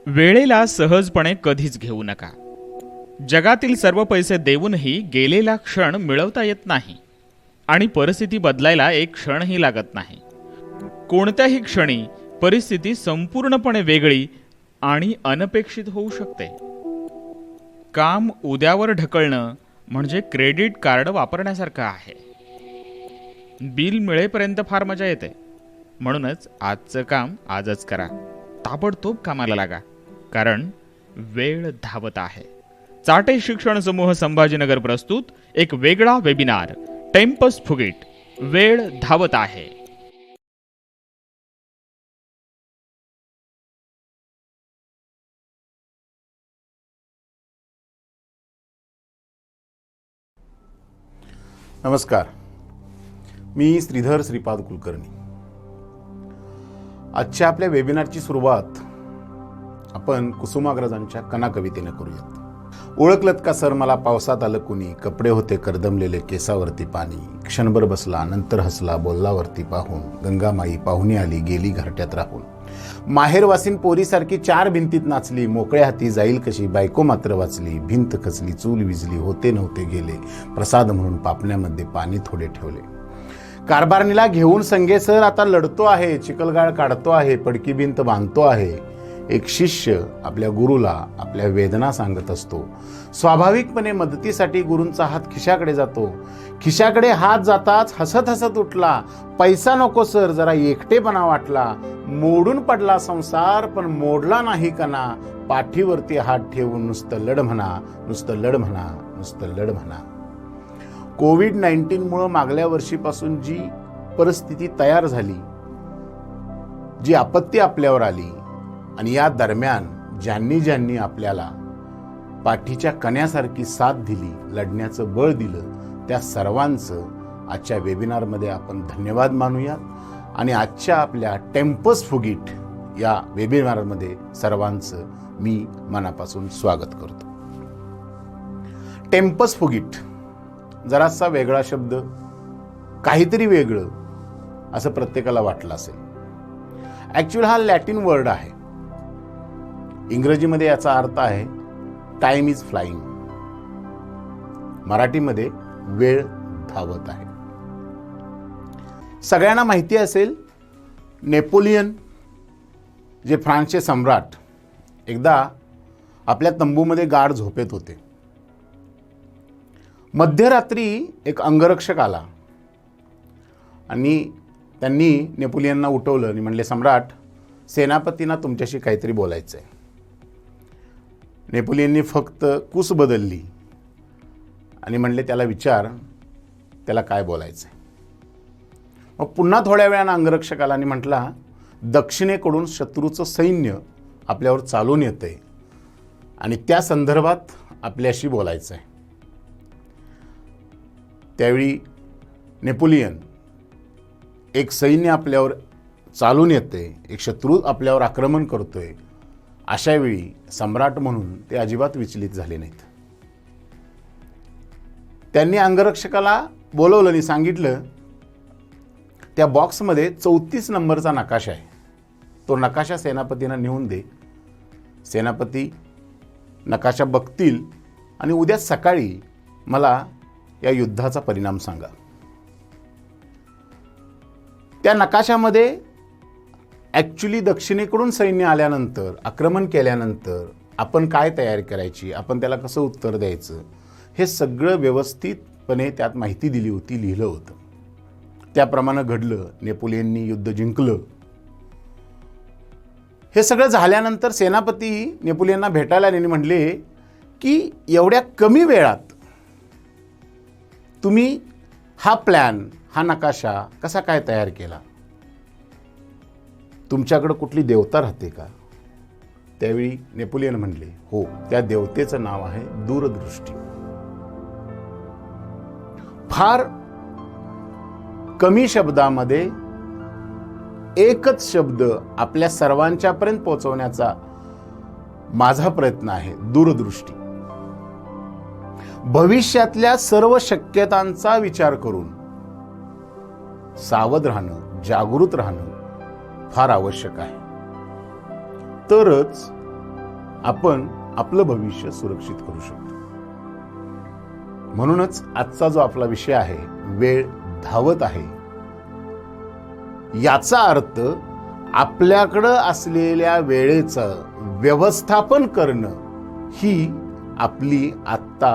वेळेला सहजपणे कधीच घेऊ नका. जगातील सर्व पैसे देऊनही गेलेला क्षण मिळवता येत नाही आणि परिस्थिती बदलायला एक क्षणही लागत नाही. कोणत्याही क्षणी परिस्थिती संपूर्णपणे वेगळी आणि अनपेक्षित होऊ शकते. काम उद्यावर ढकलणं म्हणजे क्रेडिट कार्ड वापरण्यासारखं आहे. बिल मिळेपर्यंत फार मजा येते. म्हणूनच आजचं काम आजच करा. ताबडतोब कामाला लागा, कारण वेळ धावत आहे. चाटे शिक्षण समूह संभाजीनगर प्रस्तुत एक वेगळा वेबिनार, टेम्पस फुगिट, वेळ धावत आहे. नमस्कार, मी श्रीधर श्रीपाद कुलकर्णी. आजच्या आपल्या वेबिनारची सुरुवात आपण कुसुमाग्रजांच्या कणा कवितेने करूयात. ओळखलत का सर मला पावसात आलं कुणी, कपडे होते करदमलेले केसावरती पाणी, क्षणभर बसला नंतर हसला बोललावरती पाहून, गंगामाई पाहुणी आली गेली घरट्यात राहून, माहेरवासीन पोरीसारखी चार भिंतीत नाचली, मोकळ्या हाती जाईल कशी बायको मात्र वाचली, भिंत खचली चूल विजली होते नव्हते गेले, प्रसाद म्हणून पापण्यामध्ये पाणी थोडे ठेवले, कारभारणीला घेऊन संगे सर आता लढतो आहे, चिखलगाळ काढतो आहे, पडकी भिंत बांधतो आहे. एक शिष्य आपल्या गुरुला आपल्या वेदना सांगत असतो. स्वाभाविकपणे मदतीसाठी गुरूंचा हात खिशाकडे जातो. खिशाकडे हात जाताच हसत हसत उठला, पैसा नको सर जरा एकटेपणा वाटला, मोडून पडला संसार पण मोडला नाही कणा, पाठीवरती हात ठेवून नुसतं लढ म्हणा, नुसतं लढ म्हणा, नुसतं लढ म्हणा. कोविड-19 मुळे मागल्या वर्षीपासून जी परिस्थिती तयार झाली, जी आपत्ती आपल्यावर आली आणि या दरम्यान ज्यांनी ज्यांनी आपल्याला पाठीच्या कण्यासारखी साथ दिली, लढण्याचं बळ दिलं, त्या सर्वांचं आजच्या वेबिनारमध्ये आपण धन्यवाद मानूयात आणि आजच्या आपल्या टेम्पस फुगिट या वेबिनारमध्ये सर्वांचं मी मनापासून स्वागत करतो. टेम्पस फुगिट जरासा वेगळा शब्द, काहीतरी वेगळं असं प्रत्येकाला वाटलं असेल. ॲक्च्युअली हा लॅटिन वर्ड आहे. इंग्रजीमध्ये याचा अर्थ आहे टाइम इज फ्लाइंग. मराठीमध्ये वेळ धावत आहे. सगळ्यांना माहिती असेल, नेपोलियन जे फ्रान्सचे सम्राट एकदा आपल्या तंबूमध्ये गाढ झोपेत होते. मध्यरात्री एक अंगरक्षक आला आणि त्यांनी नेपोलियनना उठवलं आणि म्हणले, सम्राट, सेनापतींना तुमच्याशी काहीतरी बोलायचं आहे. नेपोलियननी फक्त कूस बदलली आणि म्हणले, त्याला विचार त्याला काय बोलायचं आहे. मग पुन्हा थोड्या वेळानं अंगरक्षक आला आणि म्हटला, दक्षिणेकडून शत्रूचं सैन्य आपल्यावर चालून येतंय आणि त्या संदर्भात आपल्याशी बोलायचं आहे. त्यावेळी नेपोलियन, एक सैन्य आपल्यावर चालून येते, एक शत्रू आपल्यावर आक्रमण करतोय, अशा वेळी सम्राट म्हणून ते अजिबात विचलित झाले नाहीत. त्यांनी अंगरक्षकाला बोलवलं आणि सांगितलं, त्या बॉक्समध्ये 34 नंबरचा नकाशा आहे, तो नकाशा सेनापतींना नेऊन दे. सेनापती नकाशा बघतील आणि उद्या सकाळी मला या युद्धाचा परिणाम सांगा. त्या नकाशामध्ये ॲक्च्युली दक्षिणेकडून सैन्य आल्यानंतर, आक्रमण केल्यानंतर आपण काय तयारी करायची, आपण त्याला कसं उत्तर द्यायचं, हे सगळं व्यवस्थितपणे त्यात माहिती दिली होती, लिहिलं होतं. त्याप्रमाणे घडलं. नेपोलियननी युद्ध जिंकलं. हे सगळं झाल्यानंतर सेनापती नेपोलियनना भेटायला आले आणि म्हणले की एवढ्या कमी वेळात तुम्ही हा प्लॅन, हा नकाशा कसा काय तयार केला? तुमच्याकडे कुठली देवता राहते का? त्यावेळी नेपोलियन म्हणले, हो, त्या देवतेचं नाव आहे दूरदृष्टी. फार कमी शब्दामध्ये एकच शब्द आपल्या सर्वांच्यापर्यंत पोहोचवण्याचा माझा प्रयत्न आहे, दूरदृष्टी. भविष्यातल्या सर्व शक्यतांचा विचार करून सावध राहणं, जागृत राहणं फार आवश्यक आहे. तरच आपण आपलं भविष्य सुरक्षित करू शकतो. म्हणूनच आजचा जो आपला विषय आहे, वेळ धावत आहे, याचा अर्थ आपल्याकडं असलेल्या वेळेचं व्यवस्थापन करणं ही आपली आत्ता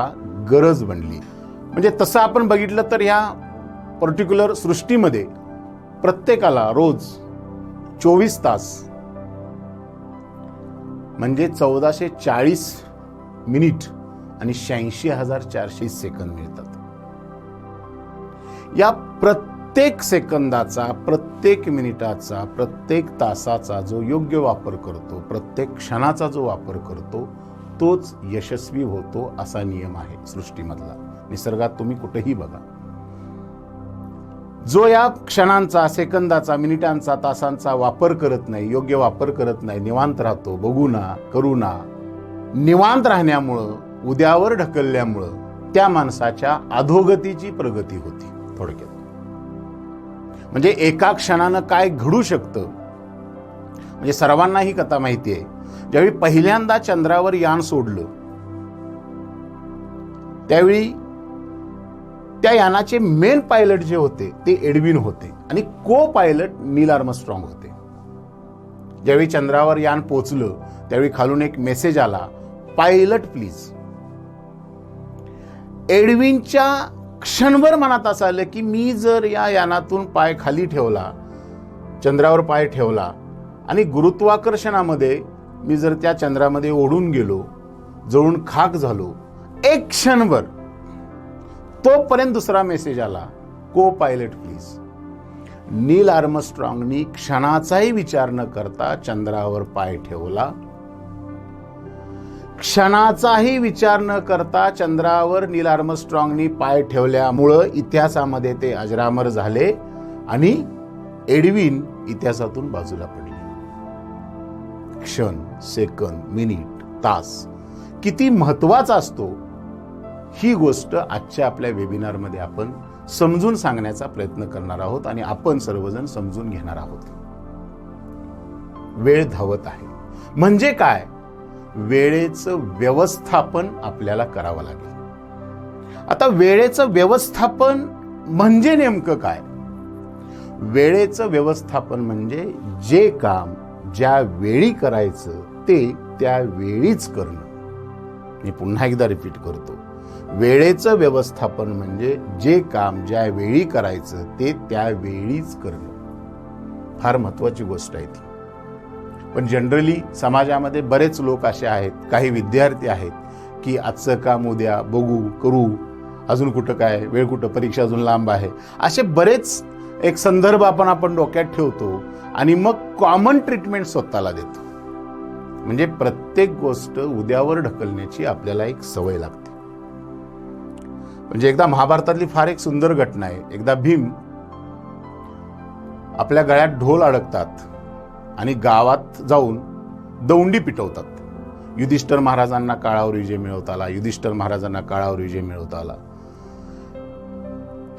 गरज बनली. म्हणजे तसं आपण बघितलं तर ह्या पर्टिक्युलर सृष्टीमध्ये प्रत्येकाला रोज 24 तास म्हणजे 1440 मिनिट आणि 86,400 सेकंद मिळतात. या प्रत्येक सेकंदाचा, प्रत्येक मिनिटाचा, प्रत्येक तासाचा जो योग्य वापर करतो, प्रत्येक क्षणाचा जो वापर करतो, तोच यशस्वी होतो असा नियम आहे सृष्टीमधला. निसर्गात तुम्ही कुठेही बघा, जो या क्षणांचा, सेकंदाचा, मिनिटांचा, तासांचा वापर करत नाही, योग्य वापर करत नाही, निवांत राहतो, बघू ना, करू ना, निवांत राहण्यामुळं, उद्यावर ढकलल्यामुळं त्या माणसाच्या अधोगतीची प्रगती होती. थोडक्यात म्हणजे एका क्षणानं काय घडू शकतं, म्हणजे सर्वांना ही कथा माहिती आहे. ज्यावेळी पहिल्यांदा चंद्रावर यान सोडलं त्यावेळी त्या यानाचे मेन पायलट जे होते ते एडविन होते आणि को पायलट नील आर्मस्ट्रॉंग होते. ज्यावेळी चंद्रावर यान पोचलं त्यावेळी खालून एक मेसेज आला, पायलट प्लीज. एडविनच्या क्षणभर मनात असं आलं की मी जर या यानातून पाय खाली ठेवला, चंद्रावर पाय ठेवला आणि गुरुत्वाकर्षणामध्ये मी जर त्या चंद्रामध्ये ओढून गेलो, जळून खाक झालो, एक क्षणभर, तोपर्यंत दुसरा मेसेज आला, को पायलट प्लीज. नील आर्मस्ट्रॉंगनी क्षणाचाही विचार न करता चंद्रावर पाय ठेवला. क्षणाचाही विचार न करता चंद्रावर नील आर्मस्ट्रॉंगनी पाय ठेवल्यामुळं इतिहासामध्ये ते अजरामर झाले आणि एडविन इतिहासातून बाजूला पडले. क्षण, सेकंद, मिनिट, तास किती महत्वाचा असतो ही गोष्ट आजच्या आपल्या वेबिनारमध्ये आपण समजून सांगण्याचा प्रयत्न करणार आहोत आणि आपण सर्वजण समजून घेणार आहोत. वेळ धावत आहे म्हणजे काय? वेळेचं व्यवस्थापन आपल्याला करावं लागेल. आता वेळेचं व्यवस्थापन म्हणजे नेमकं काय? वेळेचं व्यवस्थापन म्हणजे जे काम ज्या वेळी करायचं ते त्या वेळीच करणं. मी पुन्हा एकदा रिपीट करतो, वेळेचं व्यवस्थापन म्हणजे जे काम ज्या वेळी करायचं ते त्या वेळीच करणं. फार महत्वाची गोष्ट आहे ती. पण जनरली समाजामध्ये बरेच लोक असे आहेत, काही विद्यार्थी आहेत की आजचं काम उद्या बघू, करू, अजून कुठं काय, वेळ कुठं, परीक्षा अजून लांब आहे, असे बरेच एक संदर्भ आपण डोक्यात ठेवतो आणि मग कॉमन ट्रीटमेंट स्वतःला देतो. म्हणजे प्रत्येक गोष्ट उद्यावर ढकलण्याची आपल्याला एक सवय लागते. म्हणजे एकदा महाभारतातली फार एक सुंदर घटना आहे. एकदा भीम आपल्या गळ्यात ढोल अडकतात आणि गावात जाऊन दौंडी पिटवतात. युधिष्ठिर महाराजांना काळावर विजय मिळवता आला, युधिष्ठिर महाराजांना काळावर विजय मिळवता आला.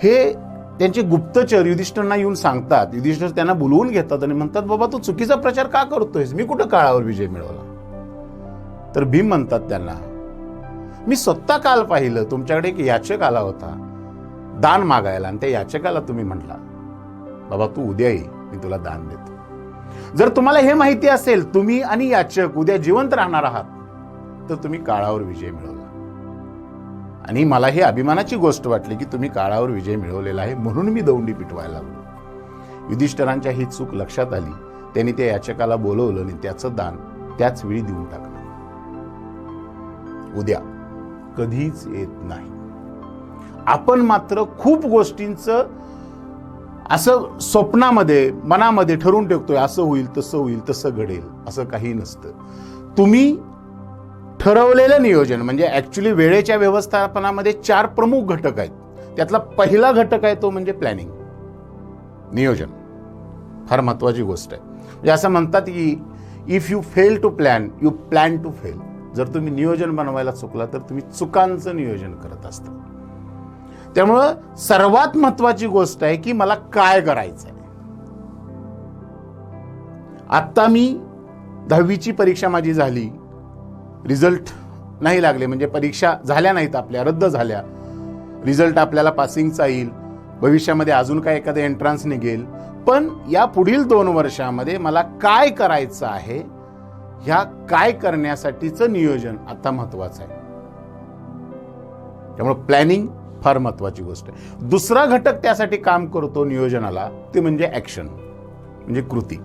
हे त्यांचे गुप्तचर युधिष्ठिरांना येऊन सांगतात. युधिष्ठिर त्यांना बोलवून घेतात आणि म्हणतात, बाबा तू चुकीचा प्रचार का करतोयस, मी कुठं काळावर विजय मिळवला. तर भीम म्हणतात त्यांना, मी स्वतः काल पाहिलं, तुमच्याकडे एक याचक आला होता दान मागायला आणि त्या याचकाला तुम्ही म्हटला, बाबा तू उद्या ये, मी तुला दान देतो. जर तुम्हाला हे माहिती असेल तुम्ही आणि याचक उद्या जिवंत राहणार आहात तर तुम्ही काळावर विजय मिळवला. आणि मला ही अभिमानाची गोष्ट वाटली की तुम्ही काळावर विजय मिळवलेला आहे, म्हणून मी दौंडी पिटवायला लागलो. युधिष्ठिरांच्या ही चूक लक्षात आली. त्यांनी त्या याचकाला बोलवलं आणि त्याचं दान त्याच वेळी देऊन टाकलं. उद्या कधीच येत नाही. आपण मात्र खूप गोष्टींचं असं स्वप्नामध्ये, मनामध्ये ठरवून ठेवतोय, असं होईल, तसं होईल, तसं घडेल, असं काही नसतं. तुम्ही ठरवलेलं नियोजन म्हणजे ऍक्च्युली वेळेच्या व्यवस्थापनामध्ये 4 प्रमुख घटक आहेत. त्यातला पहिला घटक आहे तो म्हणजे प्लॅनिंग, नियोजन. फार महत्वाची गोष्ट आहे. म्हणजे असं म्हणतात की if you fail to plan you plan to fail. जर तुम्ही नियोजन बनवायला चुकला तर तुम्ही चुकांचं नियोजन करत असता. त्यामुळं सर्वात महत्वाची गोष्ट आहे की मला काय करायचं आहे. आता मी 10वीची परीक्षा माझी झाली रिझल्ट नाही लागले, म्हणजे परीक्षा झाल्या नाहीत, आपल्या रद्द झाल्या, रिझल्ट आपल्याला पासिंगचा येईल, भविष्यामध्ये अजून काय एखादं एंट्रन्स निघेल, पण या पुढील 2 वर्षामध्ये मला काय करायचं आहे, ह्या काय करण्यासाठीचं नियोजन आता महत्वाचं आहे. त्यामुळे प्लॅनिंग फार महत्वाची गोष्ट आहे. दुसरा घटक त्यासाठी काम करतो नियोजनाला, ते म्हणजे ऍक्शन, म्हणजे कृती.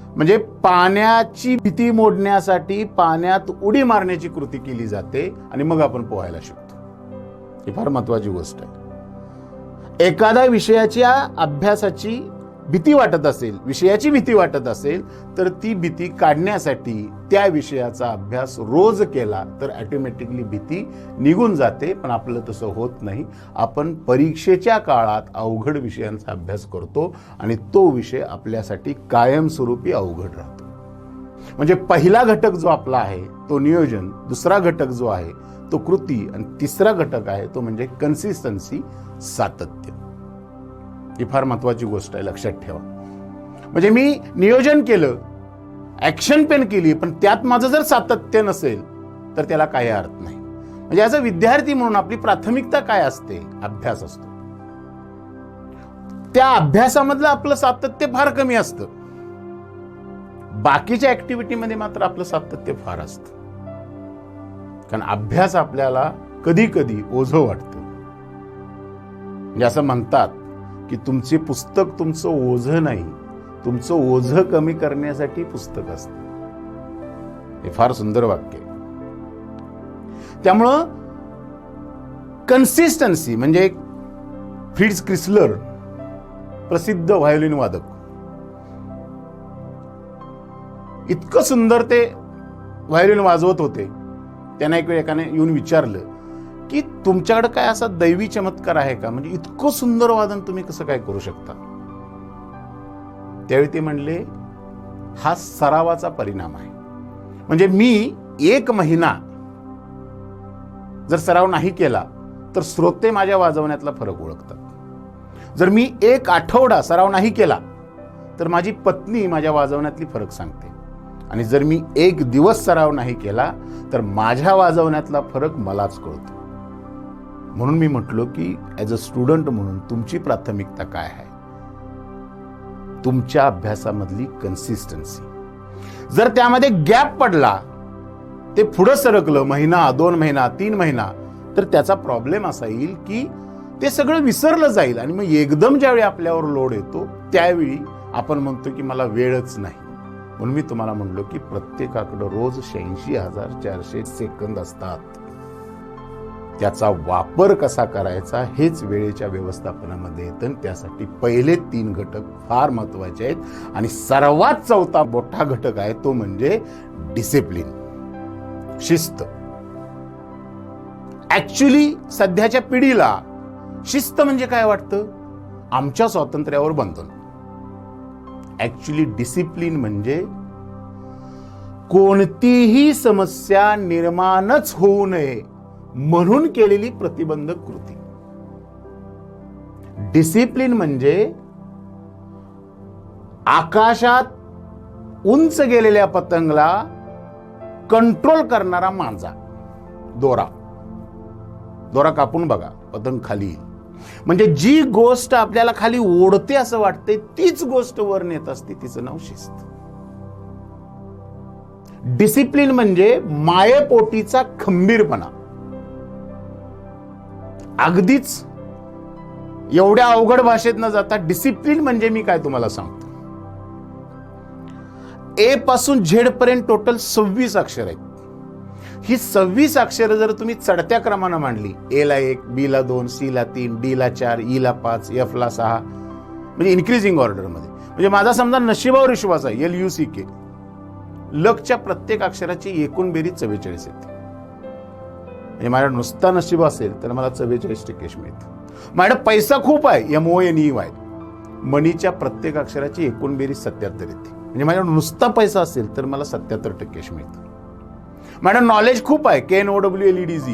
म्हणजे पाण्याची भीती मोडण्यासाठी पाण्यात उडी मारण्याची कृती केली जाते आणि मग आपण पोहायला शिकतो. ही फार महत्वाची गोष्ट आहे. एखाद्या विषयाच्या अभ्यासाची भीती वाटत असेल, विषयाची भीती वाटत असेल, तर ती भीती काढण्यासाठी त्या विषयाचा अभ्यास रोज केला तर ऑटोमॅटिकली भीती निघून जाते. पण आपलं तसं होत नाही. आपण परीक्षेच्या काळात अवघड विषयांचा अभ्यास करतो आणि तो विषय आपल्यासाठी कायमस्वरूपी अवघड राहतो. म्हणजे पहिला घटक जो आपला आहे तो नियोजन, दुसरा घटक जो आहे तो कृती, आणि तिसरा घटक आहे तो म्हणजे कन्सिस्टन्सी, सातत्य. ही फार महत्वाची गोष्ट आहे, लक्षात ठेवा. म्हणजे मी नियोजन केलं, ऍक्शन पेन केली, पण त्यात माझं जर सातत्य नसेल तर त्याला काही अर्थ नाही. म्हणजे ॲज अ विद्यार्थी म्हणून आपली प्राथमिकता काय असते? अभ्यास असतो. त्या अभ्यासामधलं आपलं सातत्य फार कमी असतं. बाकीच्या ऍक्टिव्हिटीमध्ये मात्र आपलं सातत्य फार असतं. कारण अभ्यास आपल्याला कधी कधी ओझं वाटतं. म्हणजे असं म्हणतात की तुमचे पुस्तक तुमचं ओझं नाही, तुमचं ओझं कमी करण्यासाठी पुस्तक असतं. हे फार सुंदर वाक्य आहे. त्यामुळं कन्सिस्टन्सी म्हणजे फ्रिट्झ क्रिस्लर, प्रसिद्ध व्हायोलिन वादक, इतकं सुंदर ते व्हायोलिन वाजवत होते. त्यांना एक वेळ एकाने येऊन विचारलं की तुमच्याकडे काय असा दैवी चमत्कार आहे का? म्हणजे इतकं सुंदर वादन तुम्ही कसं काय करू शकता? त्यावेळी ते म्हणले, हा सरावाचा परिणाम आहे. म्हणजे मी 1 महिना जर सराव नाही केला तर श्रोते माझ्या वाजवण्यातला फरक ओळखतात. जर मी 1 आठवडा सराव नाही केला तर माझी पत्नी माझ्या वाजवण्यातली फरक सांगते. आणि जर मी 1 दिवस सराव नाही केला तर माझ्या वाजवण्यातला फरक मलाच कळतो. म्हणून मी म्हटलो की ॲज अ स्टुडंट म्हणून तुमची प्राथमिकता काय आहे? तुमच्या अभ्यासामधली कन्सिस्टन्सी. जर त्यामध्ये गॅप पडला, ते पुढे सरकलं, महिना, 2 महिना, 3 महिना, तर त्याचा प्रॉब्लेम असा येईल की ते सगळं विसरलं जाईल. आणि मग एकदम ज्यावेळी आपल्यावर लोड येतो त्यावेळी आपण म्हणतो की मला वेळच नाही. म्हणून मी तुम्हाला म्हणलो की प्रत्येकाकडे रोज 86,400 सेकंद असतात. त्याचा वापर कसा करायचा हेच वेळेच्या व्यवस्थापनामध्ये येतं. त्यासाठी पहिले 3 घटक फार महत्वाचे आहेत. आणि सर्वात चौथा मोठा घटक आहे तो म्हणजे डिसिप्लिन, शिस्त. ऍक्च्युली सध्याच्या पिढीला शिस्त म्हणजे काय वाटतं? आमच्या स्वातंत्र्यावर बंधन. ऍक्च्युली डिसिप्लिन म्हणजे कोणतीही समस्या निर्माणच होऊ नये म्हणून केलेली प्रतिबंधक कृती. डिसिप्लिन म्हणजे आकाशात उंच गेलेल्या पतंगला कंट्रोल करणारा मांजा. दोरा कापून बघा, पतंग खाली येईल. म्हणजे जी गोष्ट आपल्याला खाली ओढते असं वाटते तीच गोष्ट वर नेत असते, तिचं नाव शिस्त. डिसिप्लिन म्हणजे मायेपोटीचा खंबीरपणा. अगदीच एवढ्या अवघड भाषेत न जाता डिसिप्लिन म्हणजे मी काय तुम्हाला सांगतो. ए पासून झेड पर्यंत टोटल 26 अक्षर आहेत. ही 26 अक्षर जर तुम्ही चढत्या क्रमानं मांडली, ए ला 1, बी ला 2, सी ला 3, डी ला 4, ई ला 5, एफ ला 6, म्हणजे इन्क्रीजिंग ऑर्डर मध्ये. म्हणजे माझा समजा नशिबावर विश्वास आहे, LUCK, लकच्या प्रत्येक अक्षराची एकूण बेरीज 44 येते. म्हणजे माझ्या नुसता नशीब असेल तर मला 44% यश मिळतं. माझ्याकडे पैसा खूप आहे, MONEY, मनीच्या प्रत्येक अक्षराची एकूण बेरीज 77 येते. म्हणजे माझ्याकडे नुसता पैसा असेल तर मला 77% यश मिळतं. माझ्याकडे नॉलेज खूप आहे, KNOWLEDZ,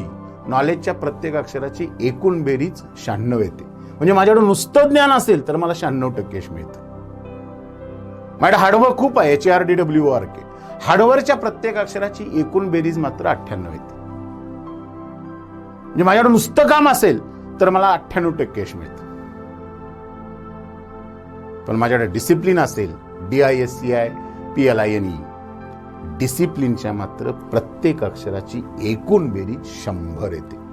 नॉलेजच्या प्रत्येक अक्षराची एकूण बेरीज 96 येते. म्हणजे माझ्याकडे नुसतं ज्ञान असेल तर मला 96% यश मिळतं. माझ्याकडे हार्डवर्क खूप आहे, HARDWORK, हार्डवरच्या प्रत्येक अक्षराची एकूण बेरीज मात्र 98 येते. म्हणजे माझ्याकडे नुसतं काम असेल तर मला 98% यश मिळतं. पण माझ्याकडे डिसिप्लिन असेल, DISCI PLINE, डिसिप्लिनच्या मात्र प्रत्येक अक्षराची एकूण बेरीज 100 येते.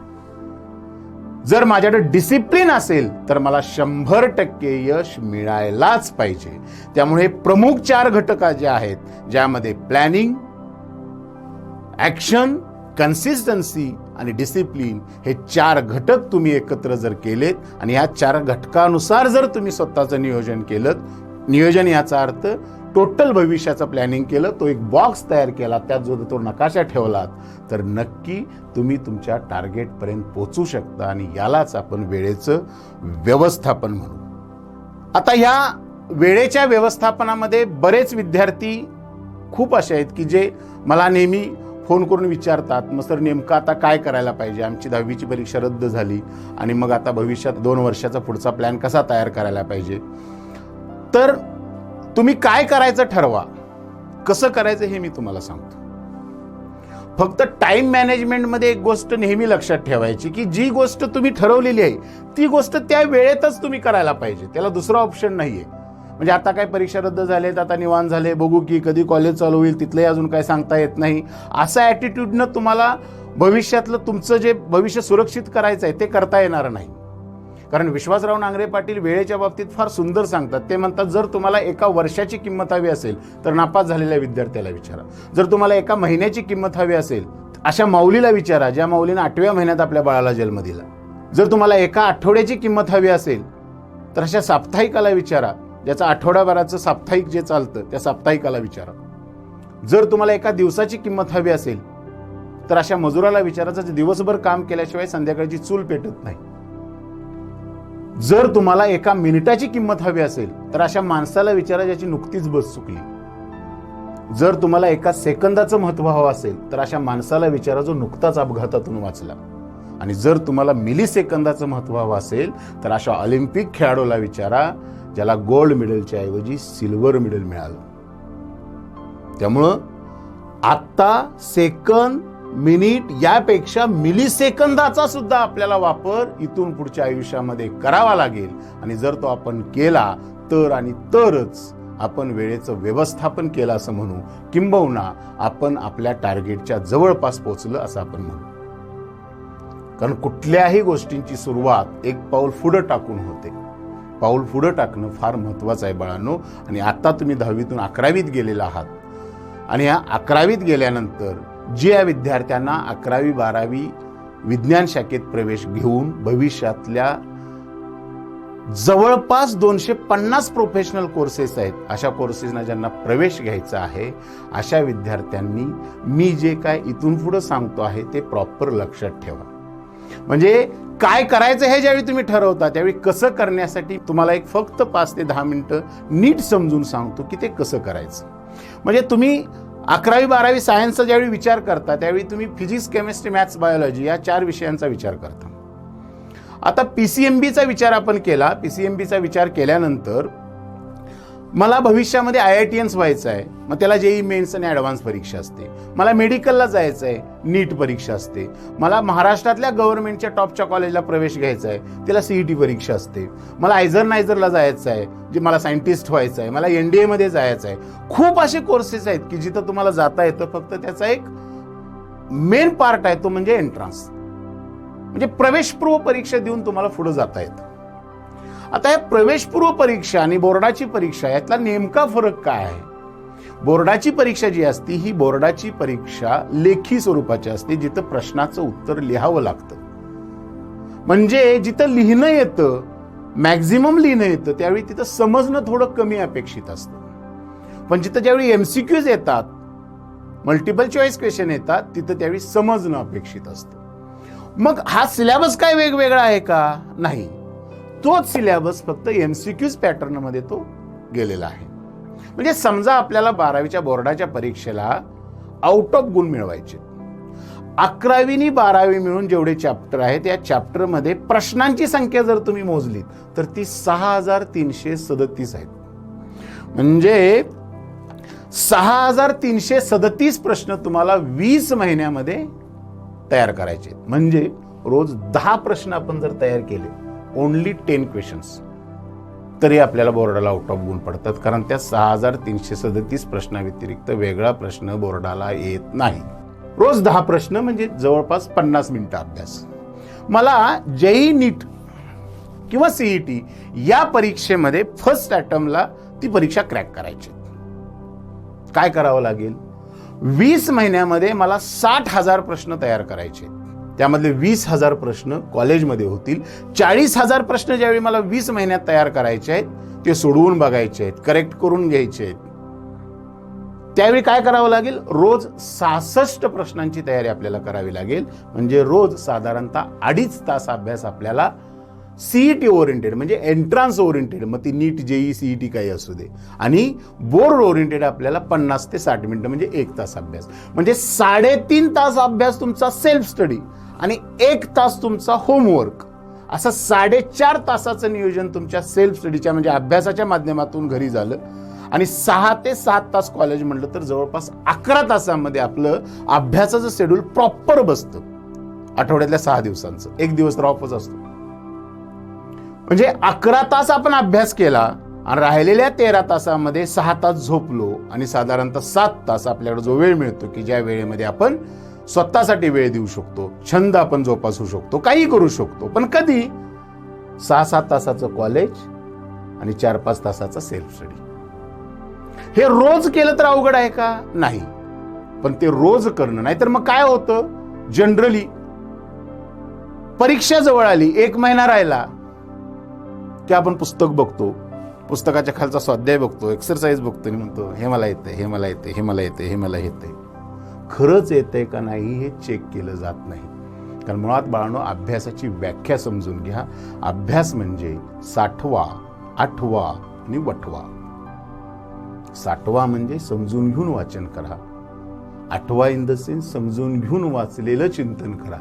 जर माझ्याकडे डिसिप्लिन असेल तर मला 100% यश मिळायलाच पाहिजे. त्यामुळे प्रमुख 4 घटक जे आहेत, ज्यामध्ये प्लॅनिंग, ऍक्शन, कन्सिस्टन्सी आणि डिसिप्लिन, हे 4 घटक तुम्ही एकत्र जर केलेत आणि या 4 घटकानुसार जर तुम्ही स्वतःचं नियोजन केलं, नियोजन याचा अर्थ टोटल भविष्याचं प्लॅनिंग केलं, तो एक बॉक्स तयार केला, त्यात जो तो नकाशा ठेवलात, तर नक्की तुम्ही तुमच्या टार्गेटपर्यंत पोहोचू शकता. आणि यालाच आपण वेळेचं व्यवस्थापन म्हणू. आता ह्या वेळेच्या व्यवस्थापनामध्ये बरेच विद्यार्थी खूप असे आहेत की जे मला नेहमी फोन करून विचारतात, मग सर नेमकं आता काय करायला पाहिजे, आमची 10वीची परीक्षा रद्द झाली आणि मग आता भविष्यात 2 वर्षाचा पुढचा प्लॅन कसा तयार करायला पाहिजे. तर तुम्ही काय करायचं ठरवा, कसं करायचं हे मी तुम्हाला सांगतो. फक्त टाइम मॅनेजमेंटमध्ये एक गोष्ट नेहमी लक्षात ठेवायची की जी गोष्ट तुम्ही ठरवलेली आहे ती गोष्ट त्या वेळेतच तुम्ही करायला पाहिजे, त्याला दुसरा ऑप्शन नाहीये. म्हणजे आता काय परीक्षा रद्द झालेत, आता निवांत झाले, बघू की कधी कॉलेज चालू होईल, तिथलंही अजून काय सांगता येत नाही, असा ॲटिट्यूडनं तुम्हाला भविष्यातलं तुमचं जे भविष्य सुरक्षित करायचं आहे ते करता येणार नाही. कारण विश्वासराव नांगरे पाटील वेळेच्या बाबतीत फार सुंदर सांगतात. ते म्हणतात, जर तुम्हाला एका वर्षाची किंमत हवी असेल तर नापास झालेल्या विद्यार्थ्याला विचारा. जर तुम्हाला एका महिन्याची किंमत हवी असेल अशा माऊलीला विचारा ज्या माऊलीनं 8व्या महिन्यात आपल्या बाळाला जन्म दिला. जर तुम्हाला एका आठवड्याची किंमत हवी असेल तर अशा साप्ताहिकाला विचारा ज्याचं आठवड्याभराचं साप्ताहिक जे चालतं त्या साप्ताहिकाला विचारा. जर तुम्हाला एका दिवसाची किंमत हवी असेल तर अशा मजुराला विचारा ज्याचं दिवसभर काम केल्याशिवाय संध्याकाळची चूल पेटत नाही. जर तुम्हाला एका मिनिटाची किंमत हवी असेल तर अशा माणसाला विचारा ज्याची नुकतीच बस चुकली. जर तुम्हाला एका सेकंदाचं महत्व हवं असेल तर अशा माणसाला विचारा जो नुकताच अपघातातून वाचला. आणि जर तुम्हाला मिली सेकंदाचं महत्व हवं असेल तर अशा ऑलिम्पिक खेळाडूला विचारा ज्याला गोल्ड मेडलच्या ऐवजी सिल्वर मेडल मिळालं. त्यामुळं आत्ता सेकंद, मिनिट यापेक्षा मिली सेकंदाचा सुद्धा आपल्याला वापर इथून पुढच्या आयुष्यामध्ये करावा लागेल. आणि जर तो आपण केला तर आणि तरच आपण वेळेचं व्यवस्थापन केलं असं म्हणू, किंबहुना आपण आपल्या टार्गेटच्या जवळपास पोहोचलं असं आपण म्हणू. कारण कुठल्याही गोष्टींची सुरुवात एक पाऊल पुढे टाकून होते. पाऊल पुढे टाकणं फार महत्वाचं आहे बाळांनो. आणि आता तुम्ही 10वीतून 11वीत गेलेला आहात आणि या 11वीत गेल्यानंतर ज्या विद्यार्थ्यांना 11वी 12वी विज्ञान शाखेत प्रवेश घेऊन भविष्यातल्या जवळपास 250 प्रोफेशनल कोर्सेस आहेत, अशा कोर्सेसना ज्यांना प्रवेश घ्यायचा आहे अशा विद्यार्थ्यांनी मी जे काय इथून पुढे सांगतो आहे ते प्रॉपर लक्षात ठेवा. म्हणजे काय करायचं हे ज्यावेळी तुम्ही ठरवता त्यावेळी कसं करण्यासाठी तुम्हाला एक फक्त 5 ते 10 मिनिटं नीट समजून सांगतो की ते कसं करायचं. म्हणजे तुम्ही 11वी 12वी सायन्सचा ज्यावेळी विचार करता त्यावेळी तुम्ही फिजिक्स, केमिस्ट्री, मॅथ्स, बायोलॉजी या 4 विषयांचा विचार करता. आता PCMBचा विचार आपण केला. PCMBचा विचार केल्यानंतर मला भविष्यामध्ये IITians व्हायचं आहे, मग त्याला JEE मेन्स आणि ॲडव्हान्स परीक्षा असते. मला मेडिकलला जायचं आहे, नीट परीक्षा असते. मला महाराष्ट्रातल्या गव्हर्नमेंटच्या टॉपच्या कॉलेजला प्रवेश घ्यायचा आहे, त्याला CET परीक्षा असते. मला नायझरला जायचं आहे, जे मला सायंटिस्ट व्हायचं आहे, मला NDA मध्ये जायचं आहे. खूप असे कोर्सेस आहेत की जिथं तुम्हाला जाता येतं, फक्त त्याचा एक मेन पार्ट आहे तो म्हणजे एंट्रन्स, म्हणजे प्रवेशपूर्व परीक्षा देऊन तुम्हाला पुढे जाता येतं. आता या प्रवेशपूर्व परीक्षा आणि बोर्डाची परीक्षा यातला नेमका फरक काय आहे? बोर्डाची परीक्षा जी असते ही बोर्डाची परीक्षा लेखी स्वरूपाची असते, जिथं प्रश्नाचं उत्तर लिहावं लागतं. म्हणजे जिथं लिहिणं येतं, मॅक्झिमम लिहिणं येतं, त्यावेळी तिथं समजणं थोडं कमी अपेक्षित असतं. पण जिथं ज्यावेळी MCQs येतात, मल्टिपल चॉईस क्वेश्चन येतात, तिथं त्यावेळी समजणं अपेक्षित असतं. मग हा सिलेबस काय वेगवेगळा आहे का? नाही, तोच सिलेबस फक्त MCQs पॅटर्नमध्ये तो गेलेला आहे. म्हणजे समजा आपल्याला 12वीच्या बोर्डाच्या परीक्षेला आउट ऑफ गुण मिळवायचे, 11वी आणि 12वी मिळून जेवढे चॅप्टर आहेत या चॅप्टरमध्ये प्रश्नांची संख्या जर तुम्ही मोजलीत तर ती 6337 आहेत. म्हणजे 6,337 प्रश्न तुम्हाला 20 महिन्यामध्ये तयार करायचे. म्हणजे रोज 10 प्रश्न आपण जर तयार केले, ओनली 10 क्वेश्चन्स, तरी आपल्याला बोर्डाला आउट ऑफ गुण पडतात. कारण त्या 6,337 प्रश्नाव्यतिरिक्त वेगळा प्रश्न बोर्डाला येत नाही. रोज 10 प्रश्न म्हणजे जवळपास 50 मिनिटं अभ्यास. मला जेई नीट किंवा सीईटी या परीक्षेमध्ये फर्स्ट अटेम्प्टला ती परीक्षा क्रॅक करायची. काय करावं लागेल? 20 महिन्यामध्ये मला 60,000 प्रश्न तयार करायचे. त्यामधले 20,000 प्रश्न कॉलेजमध्ये होतील. 40,000 प्रश्न ज्यावेळी मला 20 महिन्यात तयार करायचे आहेत, ते सोडवून बघायचे आहेत, करेक्ट करून घ्यायचे आहेत. त्यावेळी काय करावं लागेल? रोज 66 प्रश्नांची तयारी आपल्याला करावी लागेल. म्हणजे रोज साधारणतः 2.5 तास अभ्यास आपल्याला सीईटी ओरिएंटेड म्हणजे एंट्रान्स ओरिएंटेड, मग ती नीट जेई सीईटी काही असू दे, आणि बोर्ड ओरिएंटेड आपल्याला 50 ते 60 मिनिटं म्हणजे 1 तास अभ्यास. म्हणजे 3.5 तास अभ्यास तुमचा सेल्फ स्टडी आणि 1 तास तुमचा होमवर्क, असं 4.5 तासाचं नियोजन तुमच्या सेल्फ स्टडीच्या म्हणजे अभ्यासाच्या माध्यमातून घरी झालं. आणि 6 ते 7 तास कॉलेज म्हटलं तर जवळपास 11 तासामध्ये आपलं अभ्यासाचं शेड्यूल प्रॉपर बसतं. आठवड्यातल्या 6 दिवसांचं 1 दिवस तर ऑफच असतो. म्हणजे 11 तास आपण अभ्यास केला आणि राहिलेल्या 13 तासामध्ये 6 तास झोपलो आणि साधारणतः 7 तास आपल्याकडे जो वेळ मिळतो की ज्या वेळेमध्ये आपण स्वतःसाठी वेळ देऊ शकतो, छंद आपण जोपासू शकतो, काही करू शकतो. पण कधी? 6-7 तासाचं कॉलेज आणि 4-5 तासाचा सेल्फ स्टडी. हे रोज केलं तर अवघड आहे का? नाही, पण ते रोज करणं. नाहीतर मग काय होतं, जनरली परीक्षा जवळ आली, 1 महिना राहिला की आपण पुस्तक बघतो, पुस्तकाच्या खालचा स्वाध्याय बघतो, एक्सरसाइज बघतो आणि म्हणतो हे मला येतंय, हे मला येतंय, हे मला येतंय, हे मला येतंय. खरंच येतंय का नाही हे चेक केलं जात नाही. कारण मुळात बाळांनो, अभ्यासाची व्याख्या समजून घ्या. अभ्यास म्हणजे साठवा, आठवा आणि वठवा. साठवा म्हणजे समजून घेऊन वाचन करा, आठवा इन द सेन्स समजून घेऊन वाचलेलं चिंतन करा,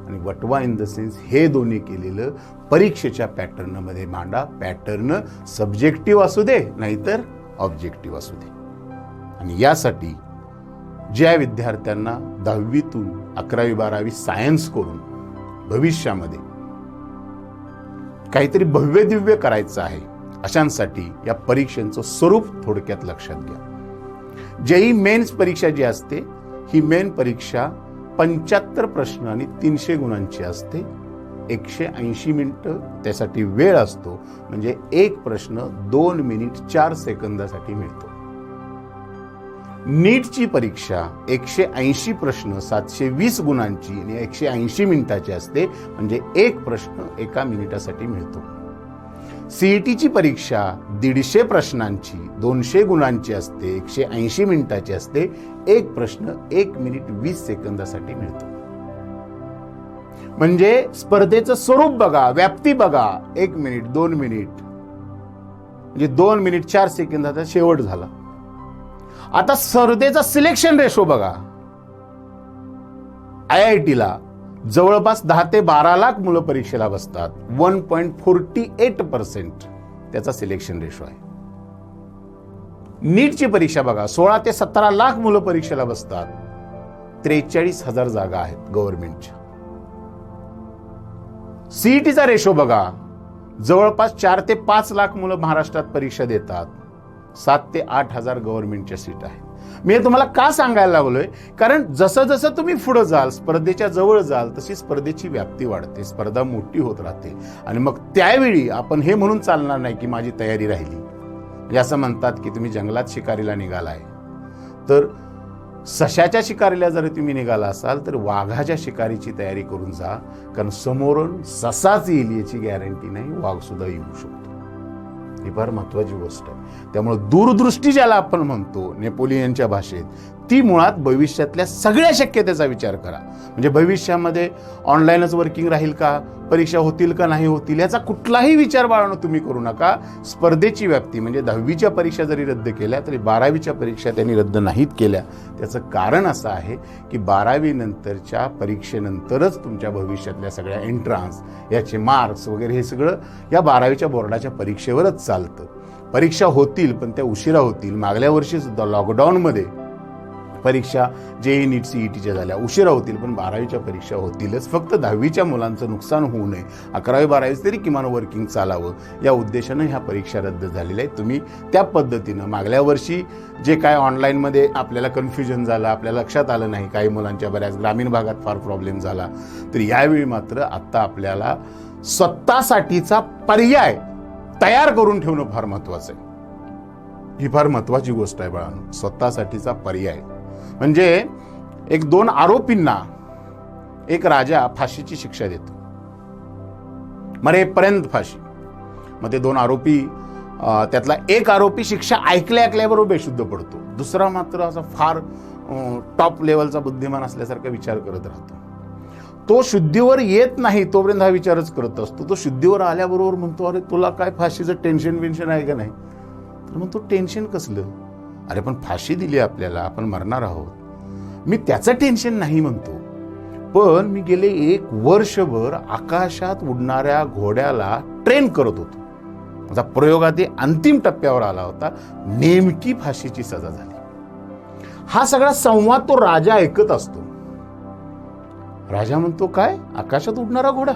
आणि वटवा इन द सेन्स हे दोन्ही केलेलं परीक्षेच्या पॅटर्नमध्ये मांडा. पॅटर्न सब्जेक्टिव्ह असू दे नाहीतर ऑब्जेक्टिव्ह असू दे. आणि यासाठी ज्या विद्यार्थ्यांना 10वीतून 11वी 12वी सायन्स करून भविष्यामध्ये काहीतरी भव्य दिव्य करायचं आहे, अशांसाठी या परीक्षेचं स्वरूप थोडक्यात लक्षात घ्या. जेई मेन्स परीक्षा जी असते, ही मेन परीक्षा 75 प्रश्न आणि 300 गुणांची असते. 180 मिनिटं त्यासाठी वेळ असतो. म्हणजे एक प्रश्न 2 मिनिट 4 सेकंदासाठी मिळतो. नीटची परीक्षा 180 प्रश्न 720 गुणांची आणि 180 मिनिटाची असते. म्हणजे एक प्रश्न 1 मिनिटासाठी मिळतो. सीईटीची परीक्षा 150 प्रश्नांची 200 गुणांची असते, 180 मिनिटाची असते. एक प्रश्न 1 मिनिट 20 सेकंदासाठी मिळतो. म्हणजे स्पर्धेचं स्वरूप बघा, व्याप्ती बघा. 1 मिनिट, 2 मिनिट म्हणजे 2 मिनिट 4 सेकंदाचा शेवट झाला. आता स्पर्धेचा सिलेक्शन रेशो बघा. IITला जवळपास 10 ते 12 लाख मुलं परीक्षेला बसतात. 1.48% त्याचा सिलेक्शन रेशो आहे. नीटची परीक्षा बघा, 16 ते 17 लाख मुलं परीक्षेला बसतात. 43,000 जागा आहेत गव्हर्नमेंटच्या. सीईटीचा रेशो बघा, जवळपास 4 ते 5 लाख मुलं महाराष्ट्रात परीक्षा देतात. 7 ते 8,000 गव्हर्नमेंटच्या सीट आहेत. मी तुम्हाला का सांगायला लागलोय, कारण जसं जसं तुम्ही पुढे जाल, स्पर्धेच्या जवळ जाल, तशी स्पर्धेची व्याप्ती वाढते, स्पर्धा मोठी होत राहते. आणि मग त्यावेळी आपण हे म्हणून चालणार नाही की माझी तयारी राहिली. म्हणजे असं म्हणतात की तुम्ही जंगलात शिकारीला निघालाय, तर सशाच्या शिकारीला जर तुम्ही निघाला असाल तर वाघाच्या शिकारीची तयारी करून जा. कारण समोरून ससाच येईल याची गॅरंटी नाही, वाघ सुद्धा येऊ शकतो. ही फार महत्वाची गोष्ट आहे. त्यामुळे दूरदृष्टी ज्याला आपण म्हणतो नेपोलियनच्या भाषेत, ती मुळात भविष्यातल्या सगळ्या शक्यतेचा विचार करा. म्हणजे भविष्यामध्ये ऑनलाईनच वर्किंग राहील का, परीक्षा होतील का नाही होतील, याचा कुठलाही विचार बाळांनो तुम्ही करू नका. स्पर्धेची व्याप्ती म्हणजे 10वीच्या परीक्षा जरी रद्द केल्या तरी 12वीच्या परीक्षा त्यांनी रद्द नाहीत केल्या. त्याचं कारण असं आहे की 12वी नंतरच्या परीक्षेनंतरच तुमच्या भविष्यातल्या सगळ्या एंट्रान्स, याचे मार्क्स वगैरे हे सगळं या 12वीच्या बोर्डाच्या परीक्षेवरच चालतं. परीक्षा होतील पण त्या उशिरा होतील. मागल्या वर्षी सुद्धा लॉकडाऊनमध्ये परीक्षा जेई नीट सीईटीच्या झाल्या, उशिरा होतील पण 12वीच्या परीक्षा होतीलच. फक्त 10वीच्या मुलांचं नुकसान होऊ नये, 11वी 12वी तरी किमान वर्किंग चालावं या उद्देशानं ह्या परीक्षा रद्द झालेल्या आहेत. तुम्ही त्या पद्धतीनं मागल्या वर्षी जे काय ऑनलाईनमध्ये आपल्याला कन्फ्युजन झालं, आपल्याला लक्षात आलं नाही, काही मुलांच्या बऱ्याच ग्रामीण भागात फार प्रॉब्लेम झाला, तर यावेळी मात्र आत्ता आपल्याला स्वतःसाठीचा पर्याय तयार करून ठेवणं फार महत्त्वाचं आहे. ही फार महत्त्वाची गोष्ट आहे बाळांनो, स्वतःसाठीचा पर्याय. म्हणजे एक 2 आरोपींना एक राजा फाशीची शिक्षा देतो, मरेपर्यंत फाशी. मग ते 2 आरोपी, त्यातला एक आरोपी शिक्षा ऐकल्याबरोबर बेशुद्ध पडतो, दुसरा मात्र असा फार टॉप लेवलचा बुद्धिमान असल्यासारखा विचार करत राहतो. तो शुद्धीवर येत नाही तोपर्यंत हा विचारच करत असतो. तो शुद्धीवर आल्याबरोबर म्हणतो, अरे तुला काय फाशीचं टेन्शन आहे का नाही? तर मग तो टेन्शन कसलं? अरे पण फाशी दिली आपल्याला, आपण मरणार आहोत. मी त्याचं टेन्शन नाही म्हणतो, पण मी गेले 1 वर्षभर आकाशात उडणाऱ्या घोड्याला ट्रेन करत होतो. माझा प्रयोगात अंतिम टप्प्यावर आला होता, नेमकी फाशीची सजा झाली. हा सगळा संवाद तो राजा ऐकत असतो. राजा म्हणतो, काय आकाशात उडणारा घोडा?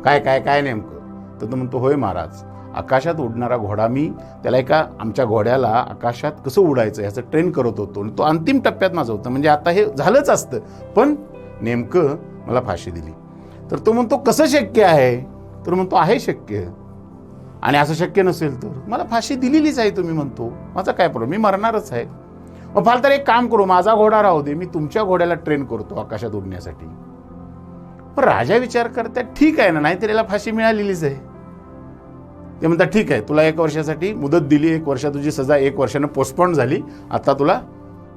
काय काय काय नेमकं? तर तो म्हणतो, होय महाराज, आकाशात उडणारा घोडा, मी त्याला एका आमच्या घोड्याला आकाशात कसं उडायचं ह्याचं ट्रेन करत होतो. तो अंतिम टप्प्यात माझं होतं, म्हणजे आता हे झालंच असतं, पण नेमकं मला फाशी दिली. तर तो म्हणतो, कसं शक्य आहे? तर म्हणतो, आहे शक्य. आणि असं शक्य नसेल तर मला फाशी दिलेलीच आहे. तुम्ही म्हणतो, माझा काय प्रॉब्लेम, मी मरणारच आहे. मग फाल तर एक काम करू, माझा घोडा राहू दे, मी तुमच्या घोड्याला ट्रेन करतो आकाशात उडण्यासाठी. पण राजा विचार करतात, ठीक आहे ना, नाहीतर याला फाशी मिळालेलीच आहे. ते म्हणतात, ठीक आहे, तुला 1 वर्षासाठी मुदत दिली, 1 वर्ष तुझी सजा 1 वर्षानं पोस्टपोन झाली, आता तुला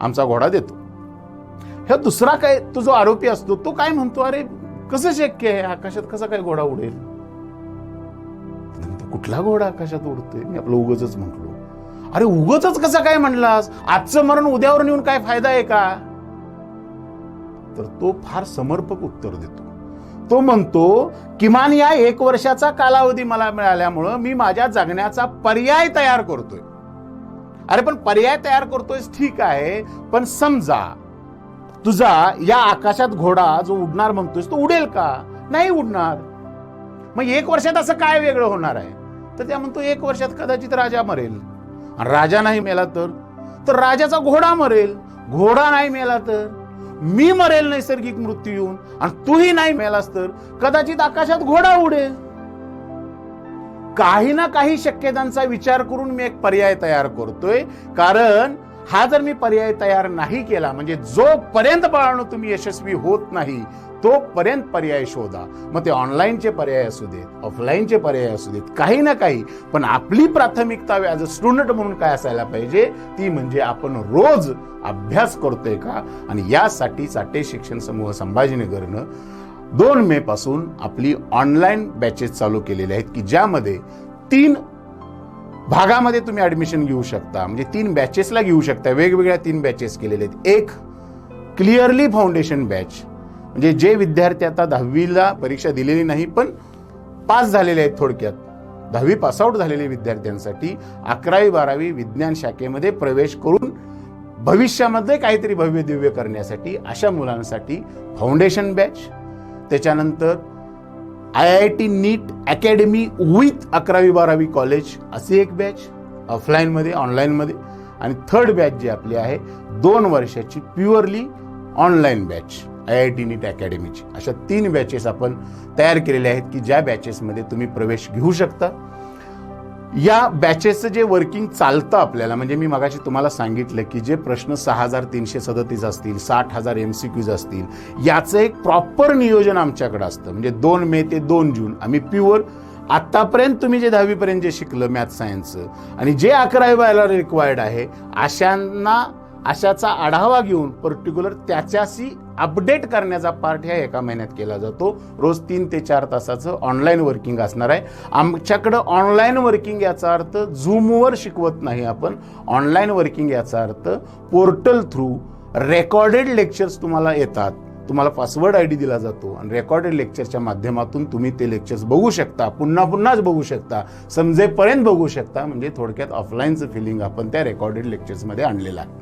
आमचा घोडा देतो. ह्या दुसरा काय, तो जो आरोपी असतो तो काय म्हणतो, अरे कसं शक्य आहे, आकाशात कसा काय घोडा उडेल? कुठला घोडा आकाशात उडतोय? मी आपलं उगाचच म्हटलो. अरे उगाचच कसं काय म्हणलास? आजचं मरण उद्यावर नेऊन काय फायदा आहे का? तर तो फार समर्पक उत्तर देतो. तो म्हणतो, किमान या 1 वर्षाचा कालावधी मला मिळाल्यामुळं मी माझ्या जगण्याचा पर्याय तयार करतोय. अरे पण पर्याय तयार करतोयस ठीक आहे, पण समजा तुझा या आकाशात घोडा जो उडणार म्हणतोयस तो उडेल का? नाही उडणार. मग 1 वर्षात असं काय वेगळं होणार आहे? तर त्या म्हणतो, 1 वर्षात कदाचित राजा मरेल. आणि राजा नाही मेला तर राजाचा घोडा मरेल. घोडा नाही मेला तर मी मरेल नैसर्गिक मृत्यू येऊन. आणि तूही नाही मेलास तर कदाचित आकाशात घोडा उडेल. काही ना काही शक्यतांचा विचार करून मी एक पर्याय तयार करतोय. कारण हा जर मी पर्याय तयार नाही केला, म्हणजे जोपर्यंत बाळांनो तुम्ही यशस्वी होत नाही तोपर्यंत पर्याय शोधा. मग ते ऑनलाईनचे पर्याय असू देत, ऑफलाईनचे पर्याय असू देत, काही ना काही. पण आपली प्राथमिकता ॲज अ स्टुडंट म्हणून काय असायला पाहिजे, ती म्हणजे आपण रोज अभ्यास करतोय का? आणि यासाठी साठे शिक्षण समूह संभाजीनगरनं 2 मे पासून आपली ऑनलाईन बॅचेस चालू केलेले आहेत, की ज्यामध्ये 3 भागामध्ये तुम्ही ऍडमिशन घेऊ शकता. म्हणजे 3 बॅचेसला घेऊ शकता. वेगवेगळ्या 3 बॅचेस केलेले आहेत. एक क्लिअरली फाउंडेशन बॅच, म्हणजे जे विद्यार्थी आता 10वीला परीक्षा दिलेली नाही पण पास झालेले आहेत, थोडक्यात 10वी पासआउट झालेले विद्यार्थ्यांसाठी 11वी 12वी विज्ञान शाखेमध्ये प्रवेश करून भविष्यामध्ये काहीतरी भव्य दिव्य करण्यासाठी अशा मुलांसाठी फाउंडेशन बॅच. त्याच्यानंतर IIT नीट अकॅडमी विथ 11वी 12वी कॉलेज अशी एक बॅच ऑफलाईनमध्ये ऑनलाईनमध्ये. आणि 3rd बॅच जी आपली आहे 2 वर्षाची प्युअरली ऑनलाईन बॅच IIT नीट अकॅडमीची. अशा 3 बॅचेस आपण तयार केलेल्या आहेत, की ज्या बॅचेसमध्ये तुम्ही प्रवेश घेऊ शकता. या बॅचेसचं जे वर्किंग चालतं आपल्याला, म्हणजे मी मगाशी तुम्हाला सांगितलं की जे प्रश्न 6337 असतील, 60,000 MCQs असतील, याचं एक प्रॉपर नियोजन आमच्याकडे असतं. म्हणजे 2 मे ते 2 जून आम्ही प्युअर आतापर्यंत तुम्ही जे 10वी पर्यंत जे शिकलं मॅथ सायन्सचं आणि जे 11वीला रिक्वायर्ड आहे अशाचा आढावा घेऊन पर्टिक्युलर त्याच्याशी अपडेट करण्याचा पार्ट ह्या 1 महिन्यात केला जातो. रोज 3 ते 4 तासाचं ऑनलाईन वर्किंग असणार आहे. आमच्याकडं ऑनलाईन वर्किंग याचा अर्थ झूमवर शिकवत नाही आपण. ऑनलाईन वर्किंग याचा अर्थ पोर्टल थ्रू रेकॉर्डेड लेक्चर्स तुम्हाला येतात. तुम्हाला पासवर्ड ID दिला जातो आणि रेकॉर्डेड लेक्चरच्या माध्यमातून तुम्ही ते लेक्चर्स बघू शकता, पुन्हा पुन्हाच बघू शकता, समजेपर्यंत बघू शकता. म्हणजे थोडक्यात ऑफलाईनचं फिलिंग आपण त्या रेकॉर्डेड लेक्चर्समध्ये आणलेलं आहे.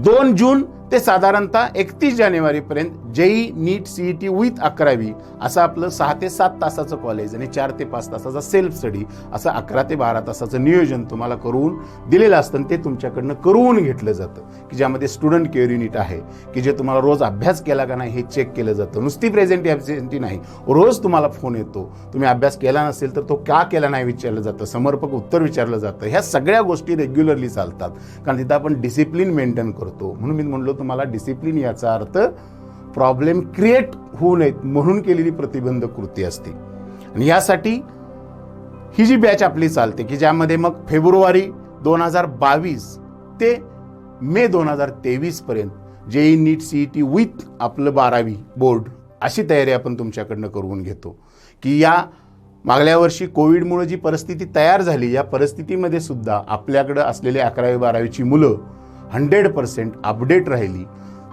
2 जून ते साधारणतः 31 जानेवारीपर्यंत JEE NEET CET विथ 11वी असं आपलं 6 ते 7 तासाचं कॉलेज आणि 4 ते 5 तासाचा सेल्फ स्टडी असं 11 ते 12 तासाचं नियोजन तुम्हाला करून दिलेलं असतं. ते तुमच्याकडनं करून घेतलं जातं की ज्यामध्ये स्टुडंट केअर युनिट आहे की जे तुम्हाला रोज अभ्यास केला का नाही हे चेक केलं जातं. नुसती प्रेझेंटी ॲब्सेंटी नाही, रोज तुम्हाला फोन येतो, तुम्ही अभ्यास केला नसेल तर तो का केला नाही विचारलं जातं, समर्पक उत्तर विचारलं जातं. ह्या सगळ्या गोष्टी रेग्युलरली चालतात कारण तिथं आपण डिसिप्लिन मेंटेन करतो. म्हणून मी म्हणलो तुम्हाला डिसिप्लिन याचा अर्थ प्रॉब्लेम क्रिएट होऊ नयेत म्हणून केलेली प्रतिबंध कृती असते. आणि यासाठी ही जी बॅच आपली चालते की ज्यामध्ये मग फेब्रुवारी 2022 ते मे 2023 पर्यंत JEE NEET CET विथ आपलं 12वी बोर्ड अशी तयारी आपण तुमच्याकडनं करून घेतो की या मागल्या वर्षी कोविडमुळे जी परिस्थिती तयार झाली या परिस्थितीमध्ये सुद्धा आपल्याकडं असलेली 11वी 12वीची मुलं 100% अपडेट राहिली.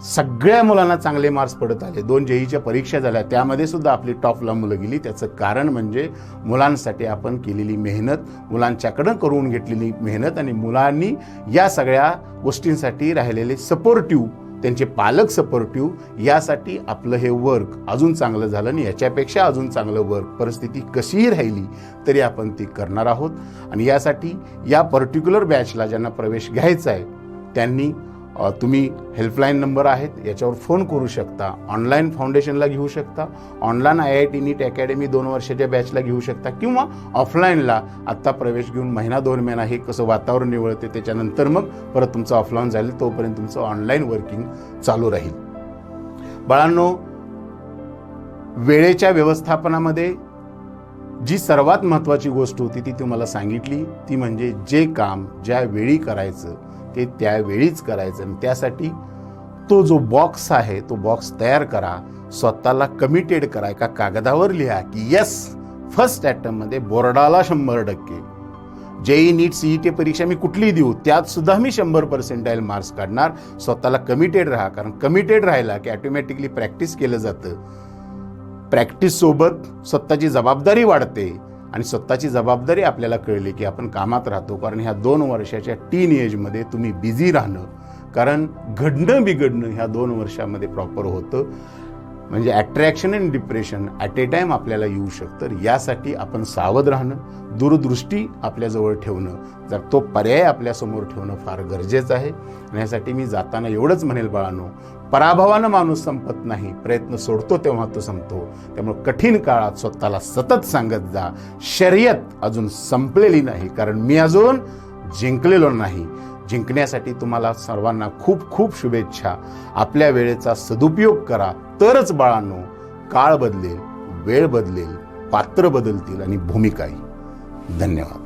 सगळ्या मुलांना चांगले मार्क्स पडत आले. 2 JEEच्या परीक्षा झाल्या त्यामध्ये सुद्धा आपली टॉपला मुलं गेली. त्याचं कारण म्हणजे मुलांसाठी आपण केलेली मेहनत, मुलांच्याकडं करून घेतलेली मेहनत आणि मुलांनी या सगळ्या गोष्टींसाठी राहिलेले सपोर्टिव्ह, त्यांचे पालक सपोर्टिव्ह, यासाठी आपलं हे वर्क अजून चांगलं झालं आणि याच्यापेक्षा अजून चांगलं वर्क परिस्थिती कशीही राहिली तरी आपण ती करणार आहोत. आणि यासाठी या पर्टिक्युलर बॅचला ज्यांना प्रवेश घ्यायचा आहे त्यांनी तुम्ही हेल्पलाईन नंबर आहेत याच्यावर फोन करू शकता, ऑनलाईन फाउंडेशनला घेऊ शकता, ऑनलाईन IIT NEET अकॅडमी 2 वर्षाच्या बॅचला घेऊ शकता किंवा ऑफलाईनला आत्ता प्रवेश घेऊन महिना 2 महिना हे कसं वातावरण निवळते त्याच्यानंतर मग परत तुमचं ऑफलाईन झालं तोपर्यंत तुमचं ऑनलाईन वर्किंग चालू राहील. बाळांनो, वेळेच्या व्यवस्थापनामध्ये जी सर्वात महत्त्वाची गोष्ट होती ती तुम्हाला सांगितली, ती म्हणजे जे काम ज्या वेळी करायचं ते त्यावेळीच करायचं. आणि त्यासाठी तो जो बॉक्स आहे तो बॉक्स तयार करा, स्वतःला कमिटेड करा, एका कागदावर लिहा की yes first अटेम्प्टमध्ये बोर्डाला 100%, JEE NEET CET परीक्षा मी कुठलीही देऊ त्यात सुद्धा मी 100% मार्क्स काढणार. स्वतःला कमिटेड राहा, कारण कमिटेड राहिला की ऑटोमॅटिकली प्रॅक्टिस केलं जातं. प्रॅक्टिस सोबत स्वतःची जबाबदारी वाढते आणि स्वतःची जबाबदारी आपल्याला कळली की आपण कामात राहतो. कारण ह्या 2 वर्षाच्या टीन एजमध्ये तुम्ही बिझी राहणं, कारण घडणं बिघडणं ह्या 2 वर्षामध्ये प्रॉपर होतं. म्हणजे attraction and depression at a time आपल्याला येऊ शकतं. यासाठी आपण सावध राहणं, दूरदृष्टी आपल्याजवळ ठेवणं, जर तो पर्याय आपल्यासमोर ठेवणं फार गरजेचं आहे. आणि यासाठी मी जाताना एवढंच म्हणेल बाळांनो, पराभवानं माणूस संपत नाही, प्रयत्न सोडतो तेव्हा तो संपतो. त्यामुळे कठीण काळात स्वतःला सतत सांगत जा, शर्यत अजून संपलेली नाही, कारण मी अजून जिंकलेलो नाही. जिंकण्यासाठी तुम्हाला सर्वांना खूप खूप शुभेच्छा. आपल्या वेळेचा सदुपयोग करा, तरच बाळांनो काळ बदलेल, वेळ बदलेल, पात्र बदलतील आणि भूमिकाही. धन्यवाद.